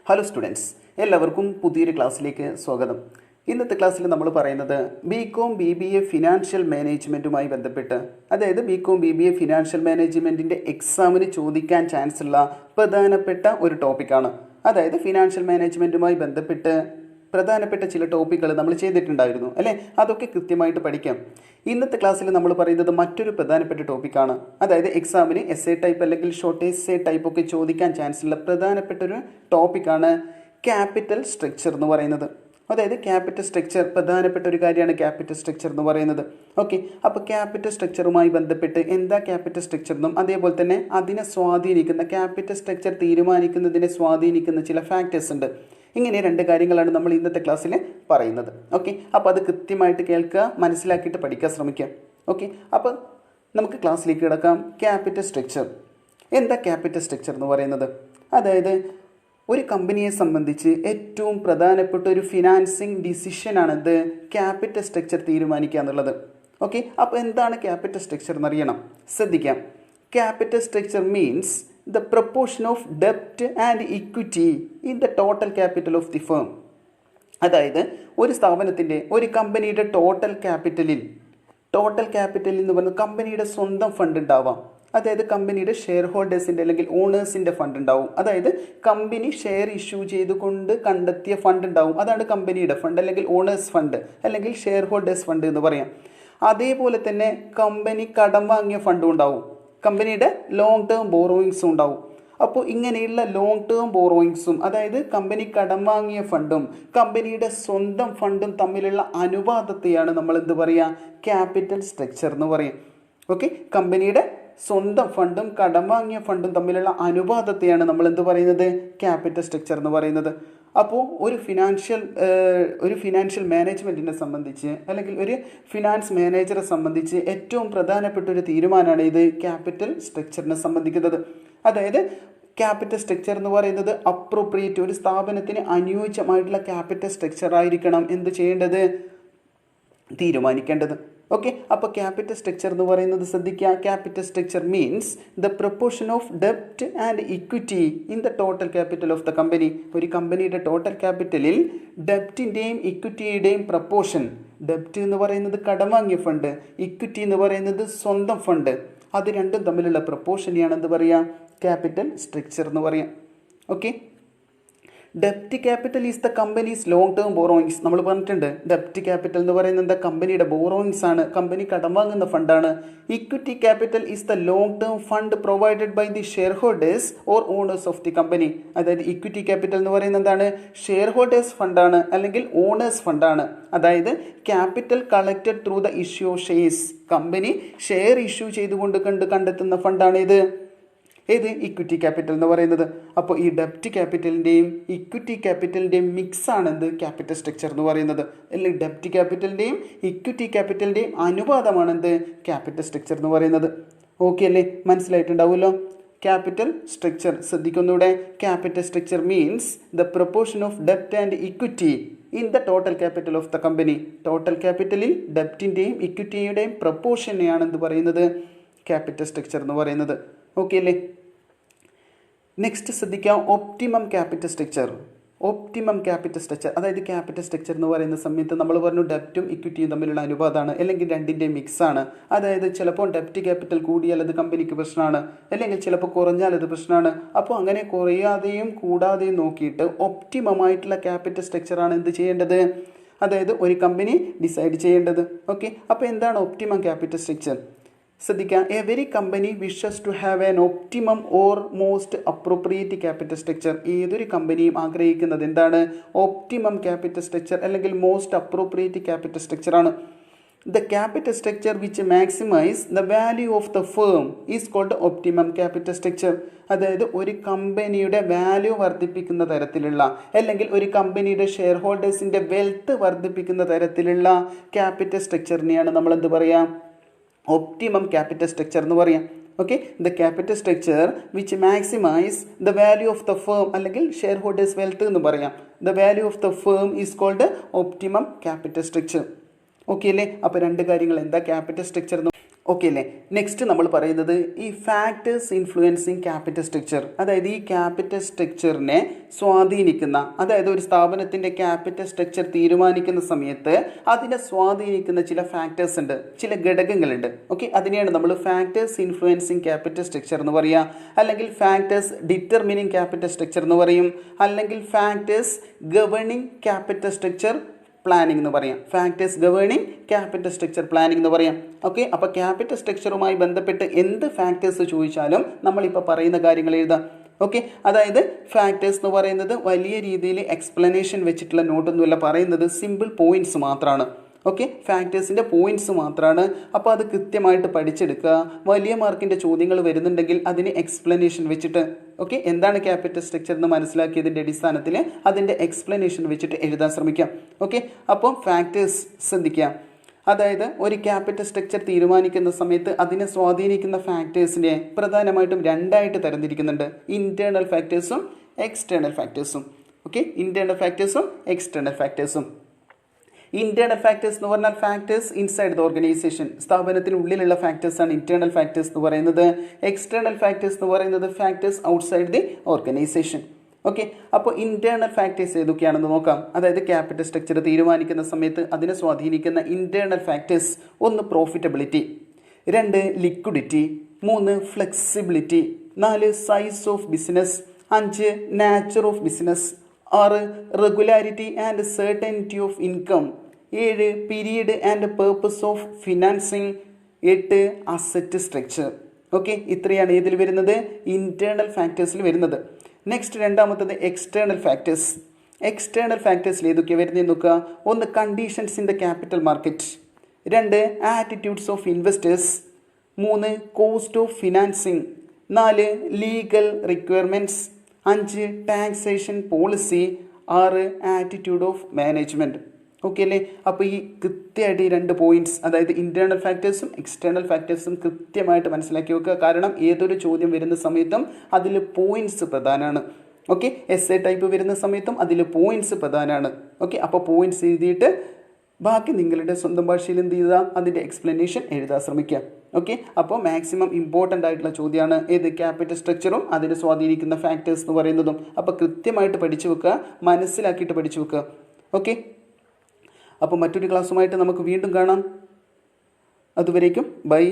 Hello students, എല്ലാവർക്കും പുതിയൊരു ക്ലാസ്സിലേക്ക് സ്വാഗതം. ഇന്നത്തെ ക്ലാസ്സിൽ നമ്മൾ പറയുന്നത് ബികോം BBA ഫിനാൻഷ്യൽ മാനേജ്മെൻറ്റുമായി ബന്ധപ്പെട്ട്, അതായത് ബികോം BBA ഫിനാൻഷ്യൽ മാനേജ്മെൻറ്റിൻ്റെ എക്സാമിന് ചോദിക്കാൻ ചാൻസ് ഉള്ള പ്രധാനപ്പെട്ട ഒരു ടോപ്പിക്കാണ്. അതായത് ഫിനാൻഷ്യൽ മാനേജ്മെൻറ്റുമായി ബന്ധപ്പെട്ട് പ്രധാനപ്പെട്ട ചില ടോപ്പിക്കുകൾ നമ്മൾ ചെയ്തിട്ടുണ്ടായിരുന്നു അല്ലേ, അതൊക്കെ കൃത്യമായിട്ട് പഠിക്കാം. ഇന്നത്തെ ക്ലാസ്സിൽ നമ്മൾ പറയുന്നത് മറ്റൊരു പ്രധാനപ്പെട്ട ടോപ്പിക്കാണ്. അതായത് എക്സാമിന് എസ്എ ടൈപ്പ് അല്ലെങ്കിൽ ഷോർട്ട് എസ്എ ടൈപ്പ് ഒക്കെ ചോദിക്കാൻ ചാൻസ് ഉള്ള പ്രധാനപ്പെട്ട ഒരു ടോപ്പിക്കാണ് ക്യാപിറ്റൽ സ്ട്രക്ചർ എന്ന് പറയുന്നത്. അതായത് ക്യാപിറ്റൽ സ്ട്രക്ചർ പ്രധാനപ്പെട്ട ഒരു കാര്യമാണ് ക്യാപിറ്റൽ സ്ട്രക്ചർ എന്ന് പറയുന്നത്. ഓക്കെ, അപ്പോൾ ക്യാപിറ്റൽ സ്ട്രക്ചറുമായി ബന്ധപ്പെട്ട് എന്താ ക്യാപിറ്റൽ സ്ട്രക്ചർ എന്നും അതേപോലെ തന്നെ അതിനെ സ്വാധീനിക്കുന്ന ക്യാപിറ്റൽ സ്ട്രക്ചർ തീരുമാനിക്കുന്നതിനെ സ്വാധീനിക്കുന്ന ചില ഫാക്ടേഴ്സ് ഉണ്ട്. ഇങ്ങനെ രണ്ട് കാര്യങ്ങളാണ് നമ്മൾ ഇന്നത്തെ ക്ലാസ്സിൽ പറയുന്നത്. ഓക്കെ, അപ്പോൾ അത് കൃത്യമായിട്ട് കേൾക്കുക, മനസ്സിലാക്കിയിട്ട് പഠിക്കാൻ ശ്രമിക്കുക. ഓക്കെ, അപ്പോൾ നമുക്ക് ക്ലാസ്സിലേക്ക് കിടക്കാം. ക്യാപിറ്റൽ സ്ട്രക്ചർ എന്താ ക്യാപിറ്റൽ സ്ട്രക്ചർ എന്ന് പറയുന്നത്? അതായത് ഒരു കമ്പനിയെ സംബന്ധിച്ച് ഏറ്റവും പ്രധാനപ്പെട്ട ഒരു ഫിനാൻസിങ് ഡിസിഷനാണിത് ക്യാപിറ്റൽ സ്ട്രക്ചർ തീരുമാനിക്കുക എന്നുള്ളത്. ഓക്കെ, അപ്പോൾ എന്താണ് ക്യാപിറ്റൽ സ്ട്രക്ചർ എന്നറിയണം. ശ്രദ്ധിക്കാം. Capital structure means the proportion of debt and equity in the total capital of the firm. അതായത് ഒരു സ്ഥാപനത്തിൻ്റെ, ഒരു കമ്പനിയുടെ ടോട്ടൽ ക്യാപിറ്റലിൽ എന്ന് പറയുന്നത് കമ്പനിയുടെ സ്വന്തം ഫണ്ട് ഉണ്ടാവാം. അതായത് കമ്പനിയുടെ ഷെയർ ഹോൾഡേഴ്സിൻ്റെ അല്ലെങ്കിൽ ഓണേഴ്സിൻ്റെ ഫണ്ട് ഉണ്ടാവും. അതായത് കമ്പനി ഷെയർ ഇഷ്യൂ ചെയ്തുകൊണ്ട് കണ്ടെത്തിയ ഫണ്ട് ഉണ്ടാവും. അതാണ് കമ്പനിയുടെ ഫണ്ട് അല്ലെങ്കിൽ ഓണേഴ്സ് ഫണ്ട് അല്ലെങ്കിൽ ഷെയർ ഹോൾഡേഴ്സ് ഫണ്ട് എന്ന് പറയാം. അതേപോലെ തന്നെ കമ്പനി കടം വാങ്ങിയ ഫണ്ടും ഉണ്ടാവും, കമ്പനിയുടെ ലോങ് ടേം ബോറോയിങ്സും ഉണ്ടാവും. അപ്പോൾ ഇങ്ങനെയുള്ള ലോങ് ടേം ബോറോയിങ്സും, അതായത് കമ്പനി കടം വാങ്ങിയ ഫണ്ടും കമ്പനിയുടെ സ്വന്തം ഫണ്ടും തമ്മിലുള്ള അനുപാതത്തെയാണ് നമ്മൾ എന്ത് പറയുക, ക്യാപിറ്റൽ സ്ട്രക്ചർ എന്ന് പറയും. ഓക്കെ, കമ്പനിയുടെ സ്വന്തം ഫണ്ടും കടം വാങ്ങിയ ഫണ്ടും തമ്മിലുള്ള അനുപാതത്തെയാണ് നമ്മൾ എന്ത് പറയുന്നത്, ക്യാപിറ്റൽ സ്ട്രക്ചർ എന്ന് പറയുന്നത്. അപ്പോൾ ഒരു ഫിനാൻഷ്യൽ മാനേജ്മെൻറ്റിനെ സംബന്ധിച്ച് അല്ലെങ്കിൽ ഒരു ഫിനാൻസ് മാനേജറെ സംബന്ധിച്ച് ഏറ്റവും പ്രധാനപ്പെട്ട ഒരു തീരുമാനമാണ് ഇത് ക്യാപിറ്റൽ സ്ട്രക്ചറിനെ സംബന്ധിക്കുന്നത്. അതായത് ക്യാപിറ്റൽ സ്ട്രക്ചർ എന്ന് പറയുന്നത് അപ്രോപ്രിയേറ്റ്, ഒരു സ്ഥാപനത്തിന് അനുയോജ്യമായിട്ടുള്ള ക്യാപിറ്റൽ സ്ട്രക്ചർ ആയിരിക്കണം എന്ത് ചെയ്യേണ്ടത്, തീരുമാനിക്കേണ്ടത്. ഓക്കെ, അപ്പോൾ ക്യാപിറ്റൽ സ്ട്രക്ചർ എന്ന് പറയുന്നത് ശ്രദ്ധിക്കുക. Capital structure means the proportion of ഡെപ്റ്റ് and equity in the total capital of the company. ഒരു കമ്പനിയുടെ ടോട്ടൽ ക്യാപിറ്റലിൽ ഡെപ്റ്റിൻ്റെയും ഇക്വിറ്റിയുടെയും പ്രപ്പോർഷൻ, ഡെപ്റ്റ് എന്ന് പറയുന്നത് കടം വാങ്ങിയ ഫണ്ട്, ഇക്വിറ്റി എന്ന് പറയുന്നത് സ്വന്തം ഫണ്ട്, അത് രണ്ടും തമ്മിലുള്ള പ്രപ്പോർഷനെയാണ് എന്ത് പറയുക, ക്യാപിറ്റൽ സ്ട്രക്ചർ എന്ന് പറയാം. ഓക്കെ, ഡെപ്റ്റ് capital is the company's long term borrowings. നമ്മൾ പറഞ്ഞിട്ടുണ്ട് ഡെപ്റ്റ് ക്യാപിറ്റൽ എന്ന് പറയുന്നത് എന്താ, കമ്പനിയുടെ ബോറോയിങ്സ് ആണ്, കമ്പനി കടം വാങ്ങുന്ന ഫണ്ടാണ്. Equity capital is the long term fund provided by the shareholders or owners of the company. അതായത് ഇക്വിറ്റി ക്യാപിറ്റൽ എന്ന് പറയുന്നത് എന്താണ്, ഷെയർ ഹോൾഡേഴ്സ് ഫണ്ടാണ് അല്ലെങ്കിൽ ഓണേഴ്സ് ഫണ്ടാണ്. അതായത് capital collected through the issue of shares. Company share issue ചെയ്തുകൊണ്ട് കണ്ടെത്തുന്ന ഫണ്ടാണ് ഇത് equity capital എന്ന് പറയുന്നത്. അപ്പോൾ ഈ ഡെപ്റ്റ് ക്യാപിറ്റലിൻ്റെയും ഇക്വിറ്റി ക്യാപിറ്റലിൻ്റെയും മിക്സാണ് എന്ത്, ക്യാപിറ്റൽ സ്ട്രക്ചർ എന്ന് പറയുന്നത്. അല്ലെങ്കിൽ ഡെപ്റ്റ് ക്യാപിറ്റലിൻ്റെയും ഇക്വിറ്റി ക്യാപിറ്റലിൻ്റെയും അനുപാതമാണ് എന്ത്, ക്യാപിറ്റൽ സ്ട്രക്ചർ എന്ന് പറയുന്നത്. ഓക്കെ അല്ലേ, മനസ്സിലായിട്ടുണ്ടാവുമല്ലോ. ക്യാപിറ്റൽ സ്ട്രക്ചർ ശ്രദ്ധിക്കുന്നൂടെ. Capital structure means the proportion of ഡെപ്റ്റ് and equity in the total capital of the company. Total ക്യാപിറ്റലിൽ ഡെപ്റ്റിൻ്റെയും ഇക്വിറ്റിയുടെയും പ്രൊപ്പോർഷനെയാണ് എന്ത് പറയുന്നത്, ക്യാപിറ്റൽ സ്ട്രക്ചർ എന്ന് പറയുന്നത്. ഓക്കെ അല്ലേ. നെക്സ്റ്റ് ശ്രദ്ധിക്കാം, ഒപ്റ്റിമം ക്യാപിറ്റൽ സ്ട്രക്ചർ. അതായത് ക്യാപിറ്റൽ സ്ട്രക്ചർ എന്ന് പറയുന്ന സമയത്ത് നമ്മൾ പറഞ്ഞു ഡെപ്റ്റും ഇക്വിറ്റിയും തമ്മിലുള്ള അനുപാതമാണ് അല്ലെങ്കിൽ രണ്ടിൻ്റെയും മിക്സാണ്. അതായത് ചിലപ്പോൾ ഡെപ്റ്റ് ക്യാപിറ്റൽ കൂടിയാൽ അത് കമ്പനിക്ക് പ്രശ്നമാണ്, അല്ലെങ്കിൽ ചിലപ്പോൾ കുറഞ്ഞാൽ അത് പ്രശ്നമാണ്. അപ്പോൾ അങ്ങനെ കുറയാതെയും കൂടാതെയും നോക്കിയിട്ട് ഒപ്റ്റിമമായിട്ടുള്ള ക്യാപിറ്റൽ സ്ട്രക്ചറാണ് എന്ത് ചെയ്യേണ്ടത്, അതായത് ഒരു കമ്പനി ഡിസൈഡ് ചെയ്യേണ്ടത്. ഓക്കെ, അപ്പോൾ എന്താണ് ഒപ്റ്റിമം ക്യാപിറ്റൽ സ്ട്രക്ചർ? ശ്രദ്ധിക്കുക. Every company wishes to have an optimum or most appropriate capital structure. ഏതൊരു കമ്പനിയും ആഗ്രഹിക്കുന്നത് എന്താണ്, ഒപ്റ്റിമം ക്യാപിറ്റൽ സ്ട്രക്ചർ അല്ലെങ്കിൽ മോസ്റ്റ് അപ്രോപ്രിയേറ്റ് ക്യാപിറ്റൽ സ്ട്രക്ചറാണ്. The capital structure which maximise the value of the firm is called optimum capital structure. അതായത് ഒരു കമ്പനിയുടെ value വർദ്ധിപ്പിക്കുന്ന തരത്തിലുള്ള അല്ലെങ്കിൽ ഒരു കമ്പനിയുടെ ഷെയർ ഹോൾഡേഴ്സിൻ്റെ വെൽത്ത് വർദ്ധിപ്പിക്കുന്ന തരത്തിലുള്ള ക്യാപിറ്റൽ സ്ട്രക്ചറിനെയാണ് നമ്മൾ എന്ത് പറയാം, ഒപ്റ്റിമം ക്യാപിറ്റൽ സ്ട്രക്ചർ എന്ന് പറയാം. Okay, the capital structure which maximise the value of the firm അല്ലെങ്കിൽ ഷെയർ ഹോൾഡേഴ്സ് വെൽത്ത് എന്ന് പറയാം. The value of the firm is called optimum capital structure. Okay അല്ലേ. അപ്പോൾ രണ്ട് കാര്യങ്ങൾ, എന്താ ക്യാപിറ്റൽ സ്ട്രക്ചർ എന്ന് ഓക്കെ അല്ലേ. നെക്സ്റ്റ് നമ്മൾ പറയുന്നത് ഈ ഫാക്ടേഴ്സ് ഇൻഫ്ലുവൻസിങ് ക്യാപിറ്റൽ സ്ട്രക്ചർ, അതായത് ഈ ക്യാപിറ്റൽ സ്ട്രക്ചറിനെ സ്വാധീനിക്കുന്ന, അതായത് ഒരു സ്ഥാപനത്തിൻ്റെ ക്യാപിറ്റൽ സ്ട്രക്ചർ തീരുമാനിക്കുന്ന സമയത്ത് അതിനെ സ്വാധീനിക്കുന്ന ചില ഫാക്ടേഴ്സ് ഉണ്ട്, ചില ഘടകങ്ങളുണ്ട്. ഓക്കെ, അതിനെയാണ് നമ്മൾ ഫാക്ടേഴ്സ് ഇൻഫ്ലുവൻസിങ് ക്യാപിറ്റൽ സ്ട്രക്ചർ എന്ന് പറയുക, അല്ലെങ്കിൽ ഫാക്ടേഴ്സ് ഡിറ്റർമിനിങ് ക്യാപിറ്റൽ സ്ട്രക്ചർ എന്ന് പറയും, അല്ലെങ്കിൽ factors governing capital structure planning എന്ന് പറയാം. Factors governing capital structure planning എന്ന് പറയാം. ഓക്കെ, അപ്പോൾ ക്യാപിറ്റൽ സ്ട്രക്ചറുമായി ബന്ധപ്പെട്ട് എന്ത് ഫാക്ടേഴ്സ് ചോദിച്ചാലും നമ്മളിപ്പോൾ പറയുന്ന കാര്യങ്ങൾ എഴുതാം. ഓക്കെ, അതായത് ഫാക്ടേഴ്സ് എന്ന് പറയുന്നത് വലിയ രീതിയിൽ എക്സ്പ്ലനേഷൻ വെച്ചിട്ടുള്ള നോട്ടൊന്നുമല്ല പറയുന്നത്, സിമ്പിൾ പോയിന്റ്സ് മാത്രമാണ്. ഓക്കെ, ഫാക്ടേഴ്സിൻ്റെ പോയിന്റ്സ് മാത്രമാണ്. അപ്പോൾ അത് കൃത്യമായിട്ട് പഠിച്ചെടുക്കുക. വലിയ മാർക്കിൻ്റെ ചോദ്യങ്ങൾ വരുന്നുണ്ടെങ്കിൽ അതിന് എക്സ്പ്ലനേഷൻ വെച്ചിട്ട്, ഓക്കെ, എന്താണ് ക്യാപിറ്റൽ സ്ട്രക്ചർ എന്ന് മനസ്സിലാക്കിയതിൻ്റെ അടിസ്ഥാനത്തിൽ അതിൻ്റെ എക്സ്പ്ലനേഷൻ വെച്ചിട്ട് എഴുതാൻ ശ്രമിക്കാം. ഓക്കെ, അപ്പോൾ ഫാക്ടേഴ്സ് ശ്രദ്ധിക്കുക. അതായത് ഒരു ക്യാപിറ്റൽ സ്ട്രക്ചർ തീരുമാനിക്കുന്ന സമയത്ത് അതിനെ സ്വാധീനിക്കുന്ന ഫാക്ടേഴ്സിനെ പ്രധാനമായിട്ടും രണ്ടായിട്ട് തരംതിരിക്കുന്നുണ്ട്, ഇൻറ്റേർണൽ ഫാക്ടേഴ്സും എക്സ്റ്റേണൽ ഫാക്ടേഴ്സും. ഓക്കെ, ഇൻറ്റേർണൽ ഫാക്ടേഴ്സും എക്സ്റ്റേണൽ ഫാക്ടേഴ്സും. ഇന്റേണൽ ഫാക്ടേഴ്സ് എന്ന് പറഞ്ഞാൽ ഫാക്ടേഴ്സ് ഇൻസൈഡ് ദ ഓർഗനൈസേഷൻ, സ്ഥാപനത്തിനുള്ളിലുള്ള ഫാക്ടേഴ്സാണ് ഇന്റേണൽ ഫാക്ടേഴ്സ് എന്ന് പറയുന്നത്. എക്സ്റ്റേണൽ ഫാക്ടേഴ്സ് എന്ന് പറയുന്നത് factors outside the organisation. Okay, അപ്പോൾ ഇന്റേണൽ ഫാക്ടേഴ്സ് ഏതൊക്കെയാണെന്ന് നോക്കാം. അതായത് ക്യാപിറ്റൽ സ്ട്രക്ചർ തീരുമാനിക്കുന്ന സമയത്ത് അതിനെ സ്വാധീനിക്കുന്ന internal factors: 1 profitability, 2 liquidity, 3 flexibility, 4 size of business, 5 nature of business, 6 regularity and certainty of income, 7 period and purpose of financing, 8 asset structure. Okay, ഇത്രയാണ് ഏതിൽ വരുന്നത്? ഇന്റേണൽ ഫാക്ടേഴ്സിൽ വരുന്നത്. നെക്സ്റ്റ് രണ്ടാമത്തത് എക്സ്റ്റേണൽ ഫാക്ടേഴ്സ്. എക്സ്റ്റേണൽ ഫാക്ടേഴ്സിൽ ഏതൊക്കെയാണ് വരുന്നത് നോക്കുക. 1 conditions in the capital market, 2 attitudes of investors, 3 cost of financing, 4 legal requirements, 5 taxation policy, 6 attitude of management. Okay അല്ലേ. അപ്പോൾ ഈ കൃത്യമായിട്ട് ഈ 2 പോയിന്റ്സ്, അതായത് ഇന്റേണൽ ഫാക്ടേഴ്സും എക്സ്റ്റേണൽ ഫാക്ടേഴ്സും കൃത്യമായിട്ട് മനസ്സിലാക്കി വെക്കുക. കാരണം ഏതൊരു ചോദ്യം വരുന്ന സമയത്തും അതിൽ പോയിന്റ്സ് പ്രധാനമാണ്. ഓക്കെ, എസ് എ ടൈപ്പ് വരുന്ന സമയത്തും അതിൽ പോയിന്റ്സ് പ്രധാനമാണ്. ഓക്കെ, അപ്പോൾ പോയിന്റ്സ് എഴുതിയിട്ട് ബാക്കി നിങ്ങളുടെ സ്വന്തം ഭാഷയിൽ എന്ത് ചെയ്യുക, അതിൻ്റെ എക്സ്പ്ലനേഷൻ എഴുതാൻ ശ്രമിക്കുക. ഓക്കെ, അപ്പോൾ മാക്സിമം ഇമ്പോർട്ടൻ്റ് ആയിട്ടുള്ള ചോദ്യമാണ് ഏത്, ക്യാപിറ്റൽ സ്ട്രക്ചറും അതിനെ സ്വാധീനിക്കുന്ന ഫാക്ടേഴ്സ് എന്ന് പറയുന്നതും. അപ്പോൾ കൃത്യമായിട്ട് പഠിച്ചു വെക്കുക, മനസ്സിലാക്കിയിട്ട് പഠിച്ചു വെക്കുക. ഓക്കെ, അപ്പോൾ മറ്റൊരു ക്ലാസ്സുമായിട്ട് നമുക്ക് വീണ്ടും കാണാം. അതുവരേക്കും ബൈ.